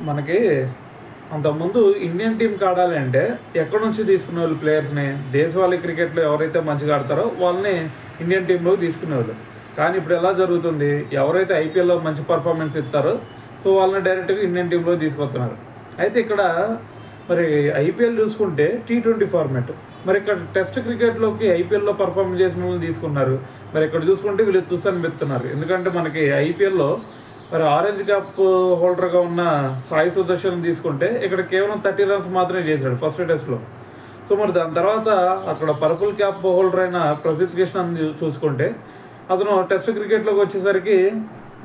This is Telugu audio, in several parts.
మనకి అంతకుముందు ఇండియన్ టీంకి ఆడాలి అంటే ఎక్కడి నుంచి తీసుకునే వాళ్ళు ప్లేయర్స్ని, దేశవాళీ క్రికెట్లో ఎవరైతే మంచిగా ఆడతారో వాళ్ళని ఇండియన్ టీంలో తీసుకునేవాళ్ళు. కానీ ఇప్పుడు ఎలా జరుగుతుంది, ఎవరైతే ఐపీఎల్లో మంచి పర్ఫార్మెన్స్ ఇస్తారో సో వాళ్ళని డైరెక్ట్గా ఇండియన్ టీంలో తీసుకొస్తున్నారు. అయితే ఇక్కడ మరి ఐపీఎల్ చూసుకుంటే T20 ఫార్మాట్, మరి ఇక్కడ టెస్ట్ క్రికెట్లోకి ఐపీఎల్లో పర్ఫార్మెన్స్ చేసిన వాళ్ళని తీసుకున్నారు. మరి ఇక్కడ చూసుకుంటే వీళ్ళు తుస్సని మెత్తున్నారు. ఎందుకంటే మనకి ఐపీఎల్లో మరి ఆరెంజ్ క్యాప్ హోల్డర్గా ఉన్న సాయి సుదర్శన్ తీసుకుంటే ఇక్కడ కేవలం 30 రన్స్ మాత్రమే చేశాడు ఫస్ట్ టెస్ట్లో. సో మరి దాని తర్వాత అక్కడ పర్పుల్ క్యాప్ హోల్డర్ అయిన ప్రసిద్ధ్ కృష్ణన్ చూసుకుంటే అతను టెస్ట్ క్రికెట్లోకి వచ్చేసరికి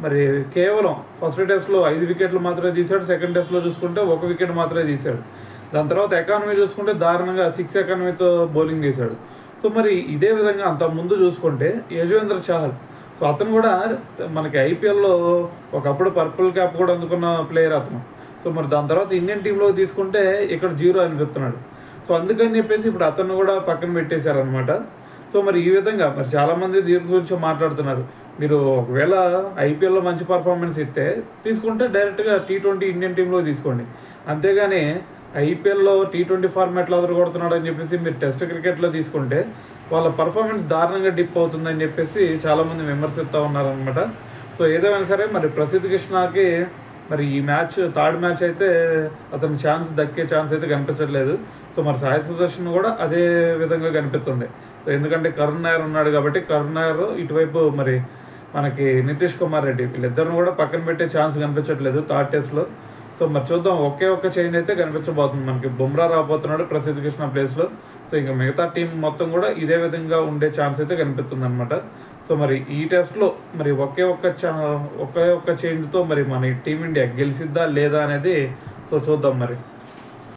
మరి కేవలం ఫస్ట్ టెస్ట్లో 5 వికెట్లు మాత్రమే తీశాడు. సెకండ్ టెస్ట్లో చూసుకుంటే 1 వికెట్ మాత్రమే తీశాడు. దాని తర్వాత ఎకానమీ చూసుకుంటే దారుణంగా 6 ఎకానమీతో బౌలింగ్ చేశాడు. సో మరి ఇదే విధంగా అంత ముందు చూసుకుంటే యజువేంద్ర చాహల్, సో అతను కూడా మనకి ఐపీఎల్లో ఒకప్పుడు పర్పుల్ క్యాప్ కూడా అందుకున్న ప్లేయర్ అతను. సో మరి దాని తర్వాత ఇండియన్ టీంలో తీసుకుంటే ఇక్కడ 0 అనిపిస్తున్నాడు. సో అందుకని చెప్పేసి ఇప్పుడు అతను కూడా పక్కన పెట్టేశారనమాట. సో మరి ఈ విధంగా మరి చాలామంది దీని గురించి మాట్లాడుతున్నారు. మీరు ఒకవేళ ఐపీఎల్లో మంచి పర్ఫార్మెన్స్ ఇస్తే తీసుకుంటే డైరెక్ట్గా T20 ఇండియన్ టీంలో తీసుకోండి. అంతేగాని ఐపీఎల్లో T20 ఫార్మాట్లో అదరగొడుతున్నాడు అని చెప్పేసి మీరు టెస్ట్ క్రికెట్లో తీసుకుంటే వాళ్ళ పర్ఫార్మెన్స్ దారుణంగా డిప్ అవుతుందని చెప్పేసి చాలామంది విమర్శిస్తూ ఉన్నారనమాట. సో ఏదేమైనా సరే మరి ప్రసిద్ధ్ కృష్ణకి మరి ఈ మ్యాచ్ థర్డ్ మ్యాచ్ అయితే అతని దక్కే ఛాన్స్ అయితే కనిపించట్లేదు. సో మరి సాయి సుదర్శన్ కూడా అదే విధంగా కనిపిస్తుంది. సో ఎందుకంటే కరుణ్ నాయర్ ఉన్నాడు కాబట్టి కరుణ్ నాయర్ ఇటువైపు మరి మనకి నితీష్ కుమార్ రెడ్డి వీళ్ళిద్దరిని కూడా పక్కన పెట్టే ఛాన్స్ కనిపించట్లేదు థర్డ్ టెస్ట్లో. సో మరి చూద్దాం, ఒకే ఒక్క చేంజ్ అయితే కనిపించబోతుంది. మనకి బుమ్రా రాబోతున్నాడు ప్రసిద్ధ్ కృష్ణ ప్లేస్లో. సో ఇంకా మిగతా టీం మొత్తం కూడా ఇదే విధంగా ఉండే ఛాన్స్ అయితే కనిపిస్తుంది అనమాట. సో మరి ఈ టెస్ట్లో మరి ఒకే ఒక్క చేంజ్తో మరి మన టీమిండియా గెలిసిద్దా లేదా అనేది సో చూద్దాం మరి.